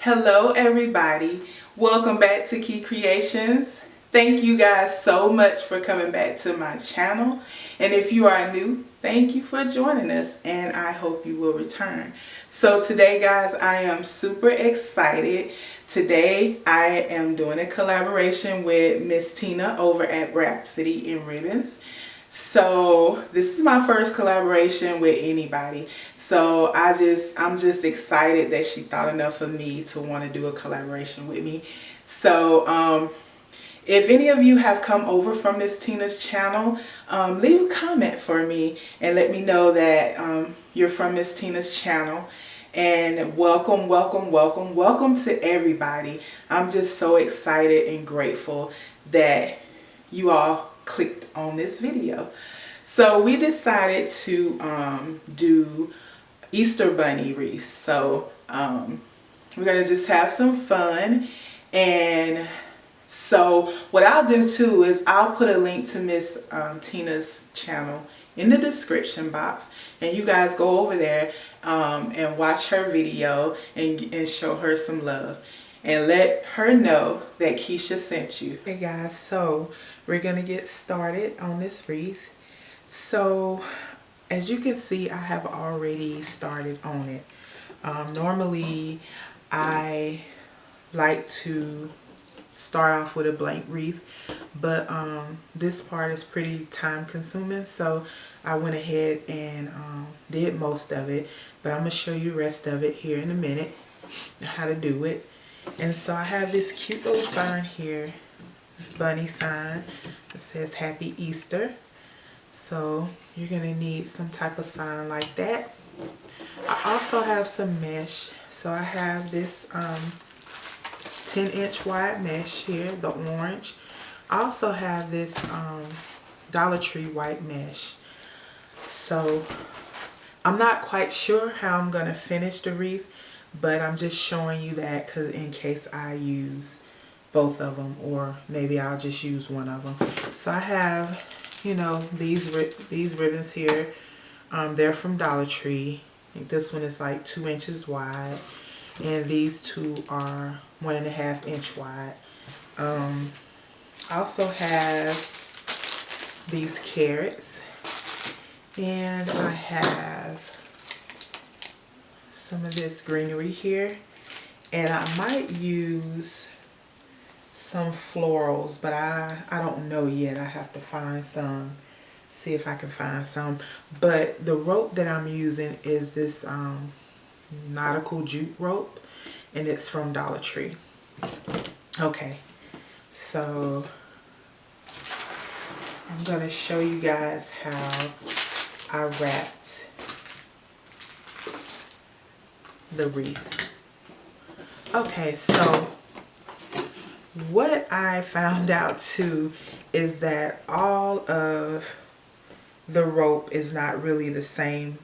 Hello everybody, welcome back to Key Creations. Thank you guys so much for coming back to my channel, and if you are new, thank you for joining us, and I hope you will return. So today guys, I am super excited. Today I am doing a collaboration with Miss Tina over at Rhapsody In Ribbons. So this is my first collaboration with anybody, so I'm just excited that she thought enough of me to want to do a collaboration with me. So if any of you have come over from Miss Tina's channel, leave a comment for me and let me know that you're from Miss Tina's channel. And welcome to everybody. I'm just so excited and grateful that you all clicked on this video. So we decided to do Easter Bunny Wreaths. So we're gonna just have some fun. And so what I'll do too is I'll put a link to Miss Tina's channel in the description box, and you guys go over there and watch her video and show her some love and let her know that Keisha sent you. Hey guys, so we're gonna get started on this wreath. So as you can see, I have already started on it. Normally I like to start off with a blank wreath, but this part is pretty time consuming, so I went ahead and did most of it, but I'm gonna show you the rest of it here in a minute, how to do it. And so I have this cute little sign here, this bunny sign that says Happy Easter. So you're gonna need some type of sign like that. I also have some mesh. So I have this 10-inch wide mesh here, the orange. I also have this Dollar Tree white mesh. So I'm not quite sure how I'm gonna finish the wreath, but I'm just showing you that because in case I use both of them, or maybe I'll just use one of them. So I have, you know, these ribbons here. They're from Dollar Tree. I think this one is like 2 inches wide, and these two are 1.5 inch wide. I also have these carrots, and I have some of this greenery here, and I might use some florals, but I don't know yet. I have to find some, see if I can find some. But the rope that I'm using is this nautical jute rope, and it's from Dollar Tree. Okay, so I'm gonna show you guys how I wrapped the wreath. Okay, so what I found out too is that all of the rope is not really the same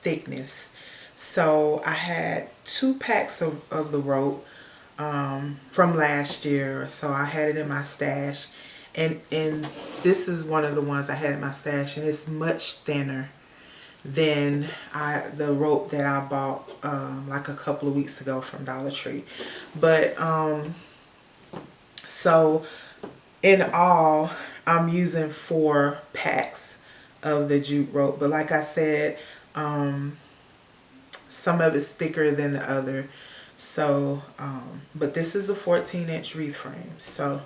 thickness. So I had 2 packs of the rope from last year, so I had it in my stash, and this is one of the ones I had in my stash, and it's much thinner than the rope that I bought like a couple of weeks ago from Dollar Tree. But so in all, I'm using 4 packs of the jute rope, but like I said, some of it's thicker than the other. So but this is a 14-inch wreath frame. So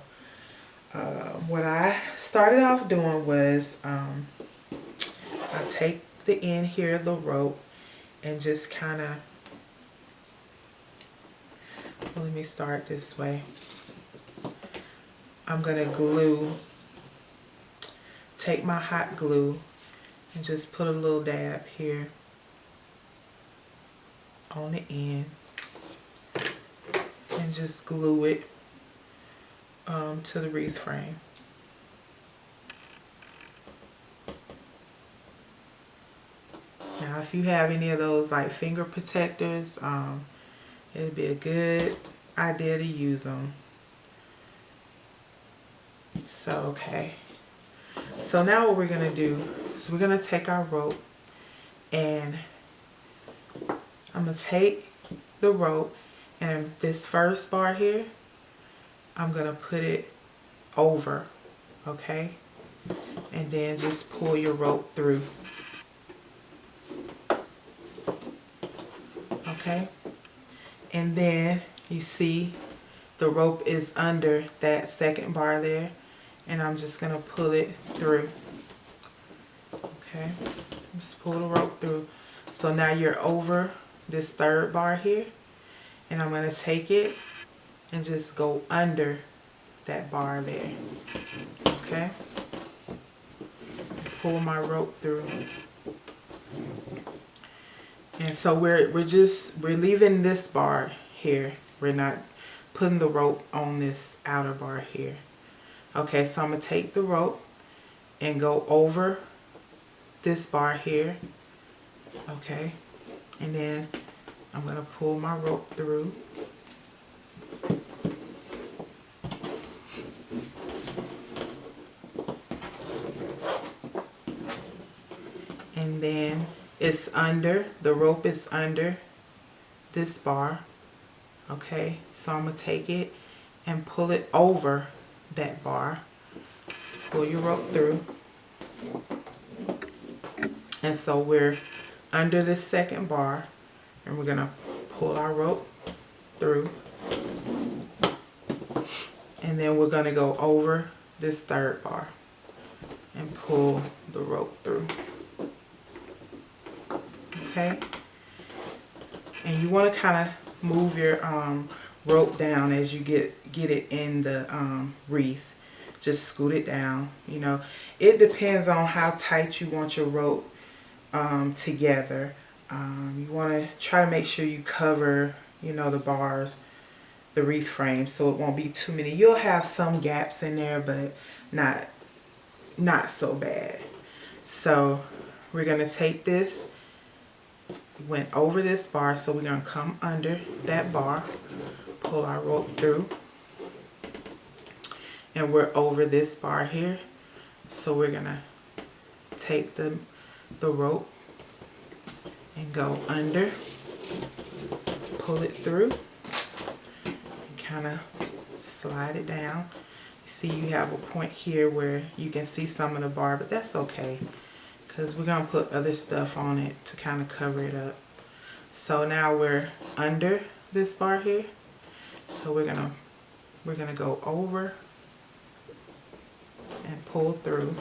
what I started off doing was I take the end here of the rope and just kind of, well, let me start this way. I'm gonna glue, take my hot glue and just put a little dab here on the end and just glue it to the wreath frame. Now if you have any of those like finger protectors, it'd be a good idea to use them. So okay, so now what we're gonna do is we're gonna take our rope, and I'm gonna take the rope And this first bar here, I'm going to put it over, okay? And then just pull your rope through. Okay? And then you see the rope is under that second bar there, and I'm just going to pull it through. Okay? Just pull the rope through. So now you're over this third bar here, and I'm going to take it and just go under that bar there. Okay? Pull my rope through. And so we're leaving this bar here. We're not putting the rope on this outer bar here. Okay, so I'm going to take the rope and go over this bar here. Okay, and then I'm going to pull my rope through. And then it's under, the rope is under this bar. Okay, so I'm going to take it and pull it over that bar. Just pull your rope through. And so we're under this second bar, and we're going to pull our rope through. And then we're going to go over this third bar and pull the rope through. Okay? And you want to kind of move your rope down as you get it in the wreath. Just scoot it down. You know, it depends on how tight you want your rope together. You want to try to make sure you cover, you know, the bars, the wreath frame, so it won't be too many. You'll have some gaps in there, but not so bad. So we're going to take this, went over this bar, so we're going to come under that bar, pull our rope through, and we're over this bar here. So we're going to take the rope and go under, pull it through, and kind of slide it down. You see you have a point here where you can see some of the bar, but that's okay, because we're going to put other stuff on it to kind of cover it up. So now we're under this bar here, so we're gonna go over and pull through.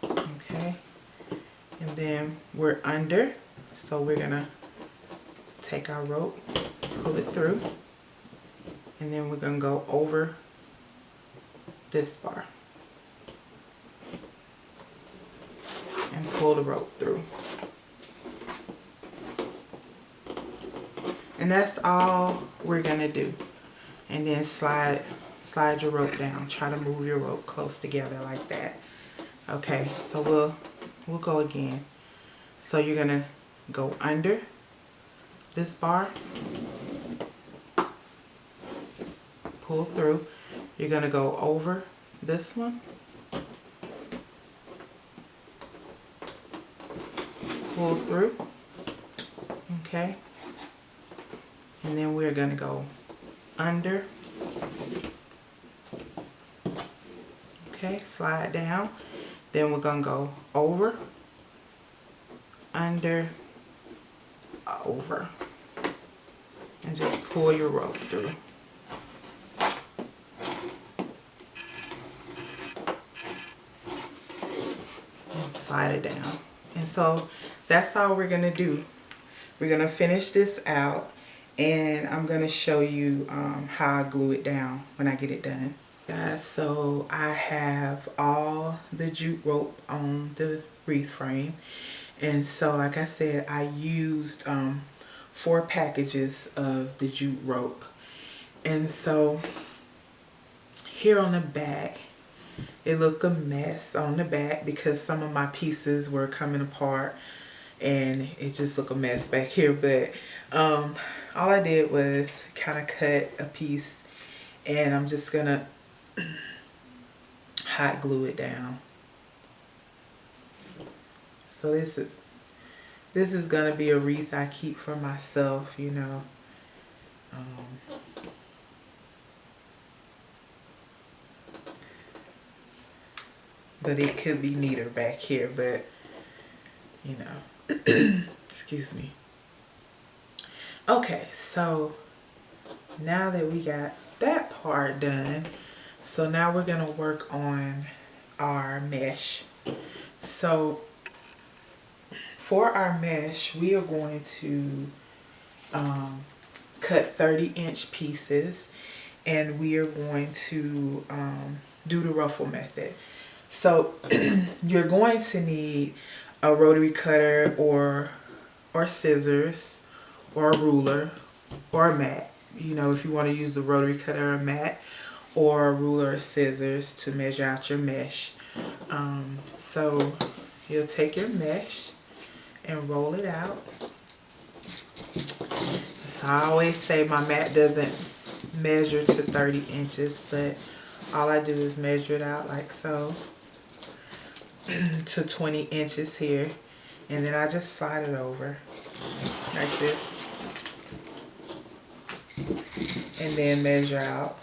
Okay, and then we're under, so we're gonna take our rope, pull it through, and then we're gonna go over this bar and pull the rope through. And that's all we're gonna do. And then slide your rope down. Try to move your rope close together like that. Okay, so we'll go again. So you're gonna go under this bar, pull through. You're gonna go over this one, pull through. Okay. And then we're going to go under. Okay, slide down. Then we're going to go over, under, over. And just pull your rope through. And slide it down. And so that's all we're going to do. We're going to finish this out. And I'm going to show you how I glue it down when I get it done. Guys, so I have all the jute rope on the wreath frame. And so like I said, I used 4 packages of the jute rope. And so here on the back, it looked a mess on the back because some of my pieces were coming apart. And it just looked a mess back here. But all I did was kind of cut a piece, and I'm just gonna hot glue it down. So this This is going to be a wreath I keep for myself, you know. But it could be neater back here, but, you know. Excuse me. Okay, so now that we got that part done, so now we're going to work on our mesh. So for our mesh, we are going to cut 30-inch pieces, and we are going to do the ruffle method. So you're going to need a rotary cutter or scissors or a ruler or a mat. You know, if you want to use the rotary cutter or a mat, or a ruler or scissors to measure out your mesh. So you'll take your mesh and roll it out. So I always say my mat doesn't measure to 30 inches, but all I do is measure it out like so to 20 inches here, and then I just slide it over like this and then measure out.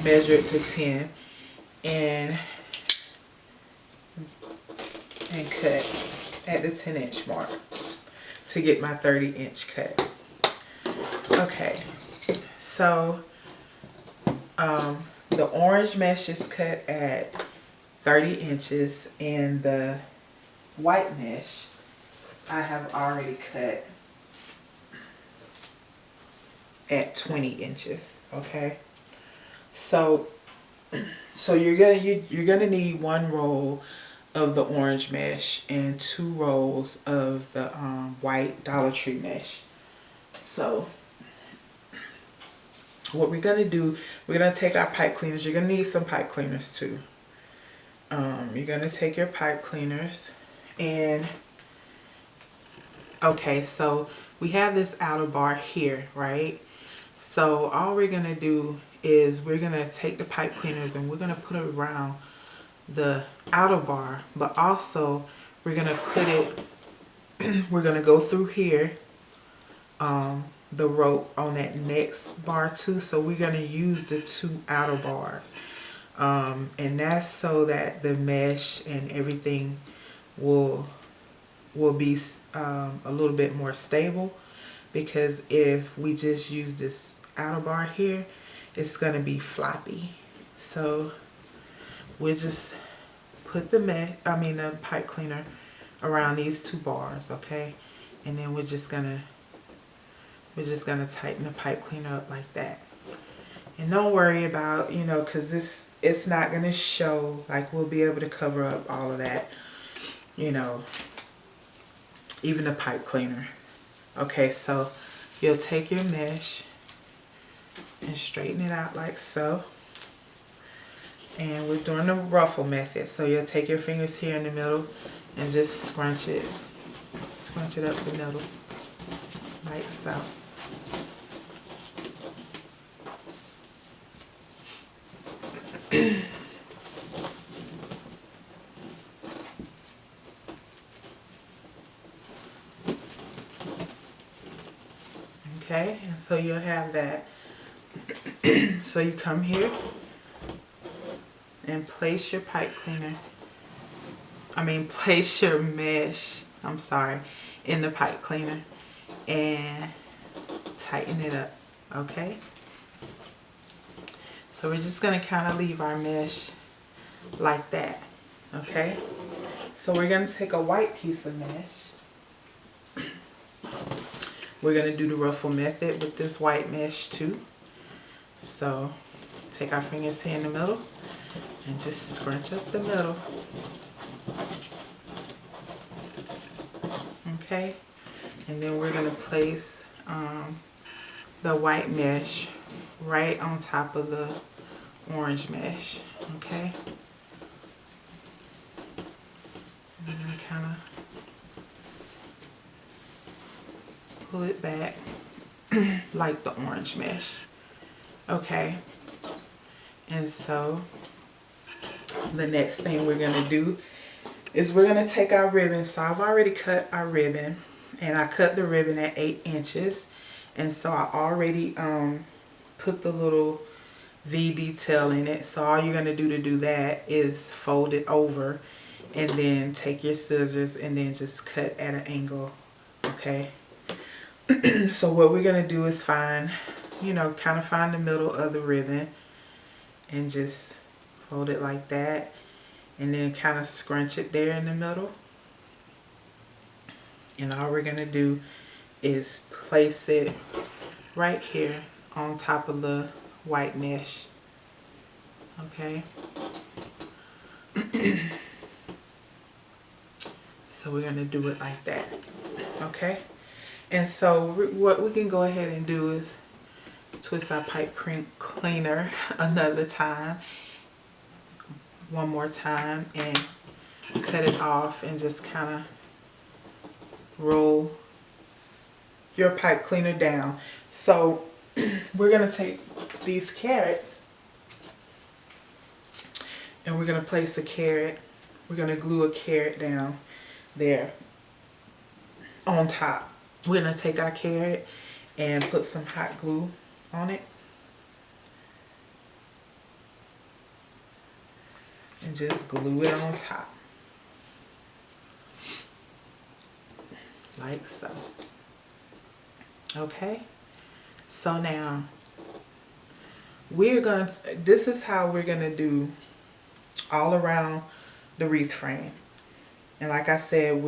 Measure it to 10 and cut at the 10-inch mark to get my 30-inch cut. Okay, so the orange mesh is cut at 30 inches and the white mesh I have already cut at 20 inches. Okay, so you're gonna need one roll of the orange mesh and 2 rolls of the white Dollar Tree mesh. So what we're gonna do, we're gonna take our pipe cleaners. You're gonna need some pipe cleaners too. You're gonna take your pipe cleaners and okay, so we have this outer bar here, right? So all we're gonna do is we're gonna take the pipe cleaners and we're gonna put it around the outer bar, but also we're gonna put it we're gonna go through here the rope on that next bar too. So we're gonna use the 2 outer bars, and that's so that the mesh and everything will be a little bit more stable, because if we just use this outer bar here, it's gonna be floppy. So we'll just put the pipe cleaner around these 2 bars, okay? And then we're just gonna tighten the pipe cleaner up like that. And don't worry about, you know, because it's not gonna show, like we'll be able to cover up all of that, you know, even the pipe cleaner. Okay, so you'll take your mesh and straighten it out like so. And we're doing the ruffle method. So you'll take your fingers here in the middle and just scrunch it up the middle like so. Okay, and so you'll have that. So you come here and place your pipe cleaner, place your mesh, in the pipe cleaner and tighten it up, okay? So we're just gonna kind of leave our mesh like that, okay? So we're gonna take a white piece of mesh. We're gonna do the ruffle method with this white mesh too. So take our fingers here in the middle and just scrunch up the middle. Okay, and then we're gonna place the white mesh right on top of the orange mesh. Okay, and then kind of pull it back like the orange mesh. Okay, and so the next thing we're gonna do is we're going to take our ribbon. So I've already cut our ribbon, and I cut the ribbon at 8 inches. And so I already put the little V detail in it. So all you're going to do that is fold it over and then take your scissors and then just cut at an angle. Okay. So what we're going to do is find, you know, kind of find the middle of the ribbon and just fold it like that, and then kind of scrunch it there in the middle. And all we're going to do is place it right here on top of the white mesh. Okay. So we're going to do it like that. Okay. And so what we can go ahead and do is twist our pipe cleaner another time, one more time, and cut it off and just kind of roll your pipe cleaner down. So we're going to take these carrots and we're going to place the carrot, we're going to glue a carrot down there on top. We're going to take our carrot and put some hot glue on it and just glue it on top like so. Okay, so now we're going to, this is how we're going to do all around the wreath frame. And like I said,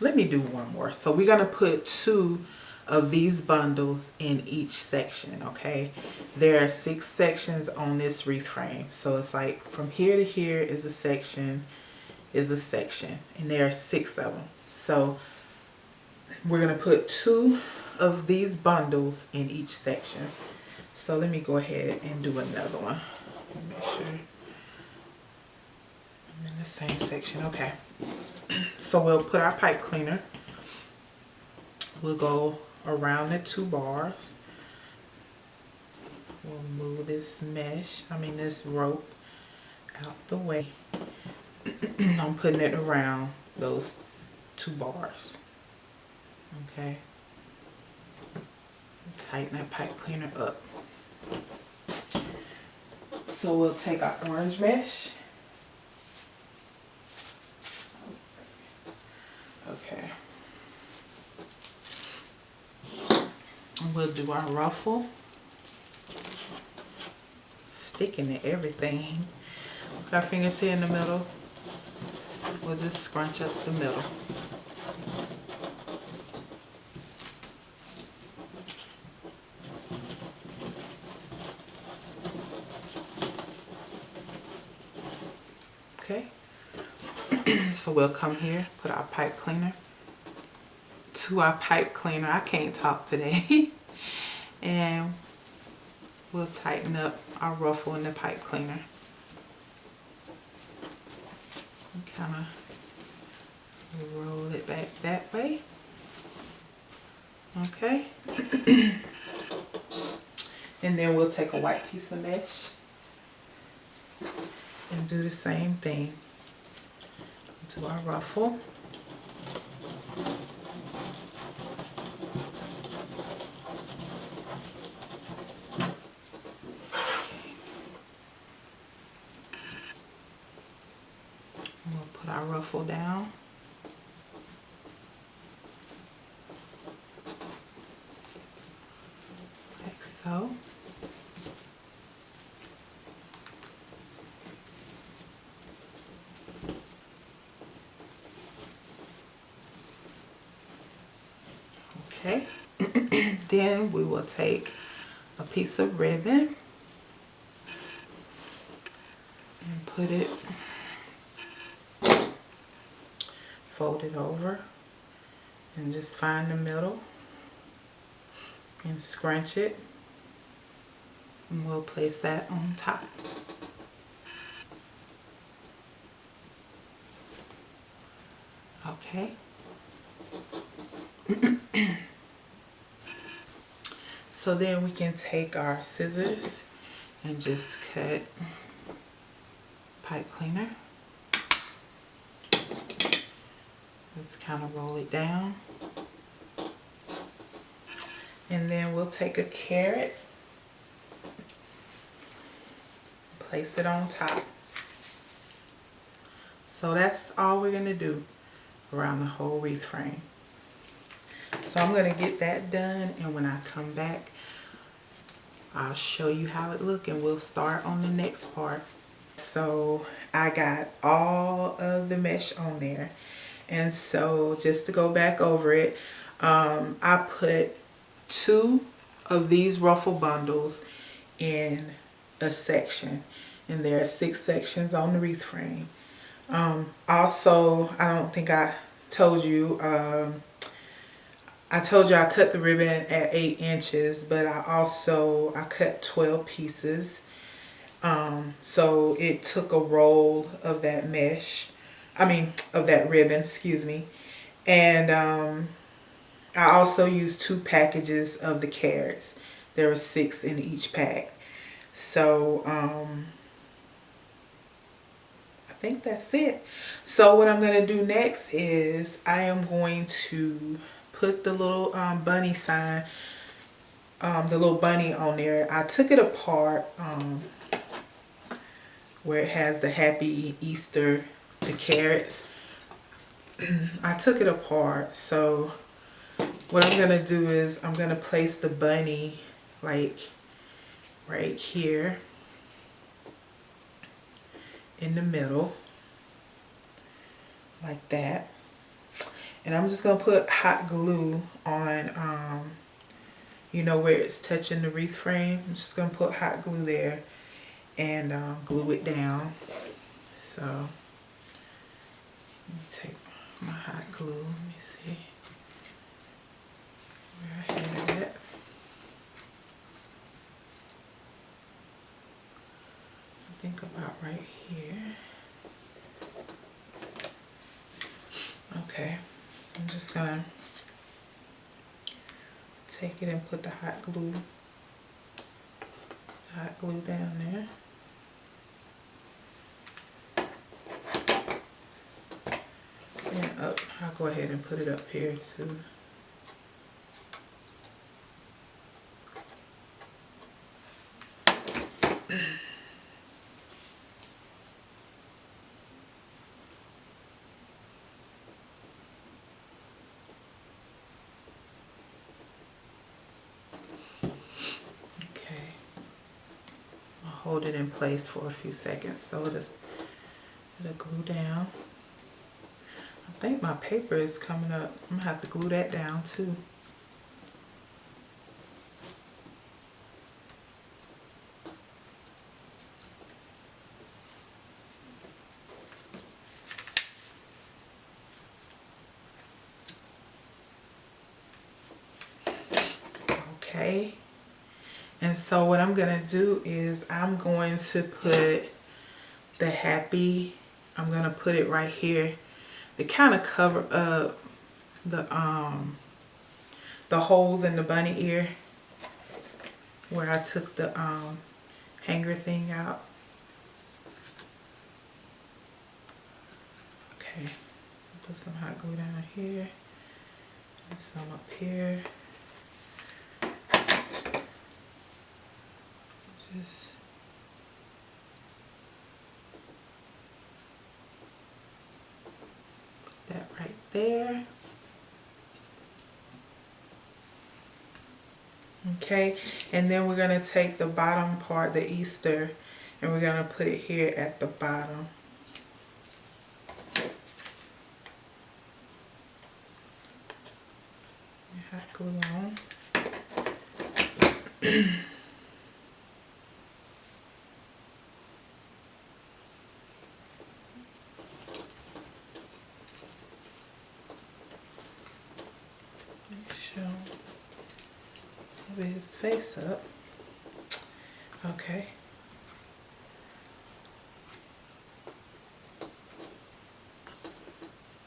let me do one more. So we're going to put 2 of these bundles in each section. Okay, there are 6 sections on this wreath frame, so it's like from here to here is a section, and there are 6 of them. So we're going to put 2 of these bundles in each section. So let me go ahead and do another one. Make sure I'm in the same section. Okay. So we'll put our pipe cleaner. We'll go around the 2 bars. We'll move this this rope out the way. I'm putting it around those 2 bars. Okay. Tighten that pipe cleaner up. So we'll take our orange mesh. Okay. And we'll do our ruffle. Sticking to everything. Put our fingers here in the middle. We'll just scrunch up the middle. Okay. So we'll come here, put our pipe cleaner to our pipe cleaner. I can't talk today. And we'll tighten up our ruffle in the pipe cleaner. And kind of roll it back that way. Okay. And then we'll take a white piece of mesh and do the same thing to our ruffle. We'll put our ruffle down. Like so. Okay. Then we will take a piece of ribbon and put it, fold it over and just find the middle and scrunch it, and we'll place that on top. Okay. So then we can take our scissors and just cut pipe cleaner Let's kind of roll it down. And then we'll take a carrot, place it on top. So that's all we're going to do around the whole wreath frame. So I'm going to get that done, and when I come back, I'll show you how it looks, and we'll start on the next part. So I got all of the mesh on there, and so just to go back over it, I put 2 of these ruffle bundles in a section, and there are 6 sections on the wreath frame. Also, I don't think I told you, I told you I cut the ribbon at 8 inches, but I cut 12 pieces. So it took a roll of that mesh, of that ribbon, excuse me. And I also used 2 packages of the carrots. There were 6 in each pack. So I think that's it. So what I'm going to do next is I am going to put the little bunny sign, the little bunny on there. I took it apart where it has the Happy Easter, the carrots. I took it apart. So what I'm going to do is I'm going to place the bunny like right here in the middle, like that. And I'm just going to put hot glue on, you know, where it's touching the wreath frame. I'm just going to put hot glue there and glue it down. So, let me take my hot glue. Let me see where I had it. I think about right here. Okay. I'm just gonna take it and put the hot glue down there. And up, I'll go ahead and put it up here too. Hold it in place for a few seconds so it'll glue down. I think my paper is coming up. I'm gonna have to glue that down too. Okay. And so what I'm going to do is I'm going to put the happy, I'm going to put it right here to kind of cover up the holes in the bunny ear where I took the hanger thing out. Okay, put some hot glue down here and some up here. Just put that right there. Okay, and then we're going to take the bottom part, the Easter, and we're going to put it here at the bottom. Hot glue on. Cover his face up. Okay.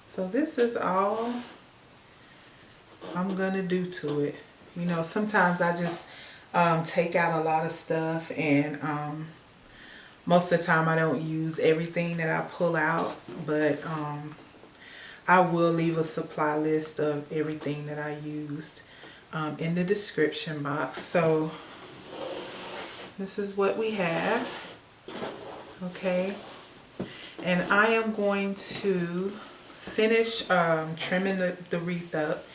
So this is all I'm gonna do to it. You know, sometimes I just take out a lot of stuff, and most of the time I don't use everything that I pull out, but I will leave a supply list of everything that I used in the description box. So this is what we have. Okay, and I am going to finish trimming the wreath up,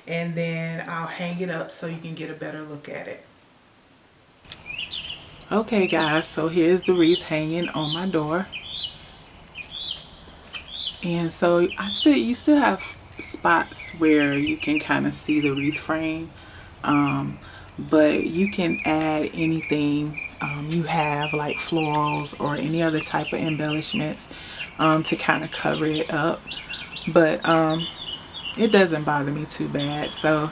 and then I'll hang it up so you can get a better look at it. Okay guys, so here's the wreath hanging on my door. And so you still have spots where you can kind of see the wreath frame, but you can add anything you have, like florals or any other type of embellishments, to kind of cover it up. But it doesn't bother me too bad. So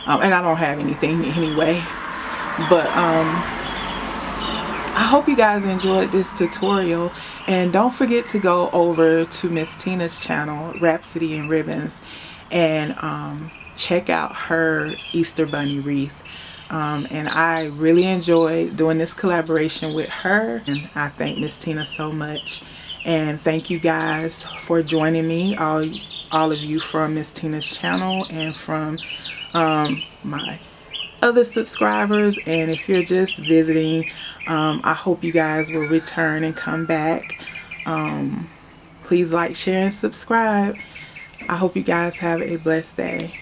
and I don't have anything anyway, but I hope you guys enjoyed this tutorial, and don't forget to go over to Miss Tina's channel, Rhapsody In Ribbons, and check out her Easter Bunny wreath. And I really enjoyed doing this collaboration with her, and I thank Miss Tina so much. And thank you guys for joining me, all of you from Miss Tina's channel and from my other subscribers. And if you're just visiting, I hope you guys will return and come back. Please like, share, and subscribe. I hope you guys have a blessed day.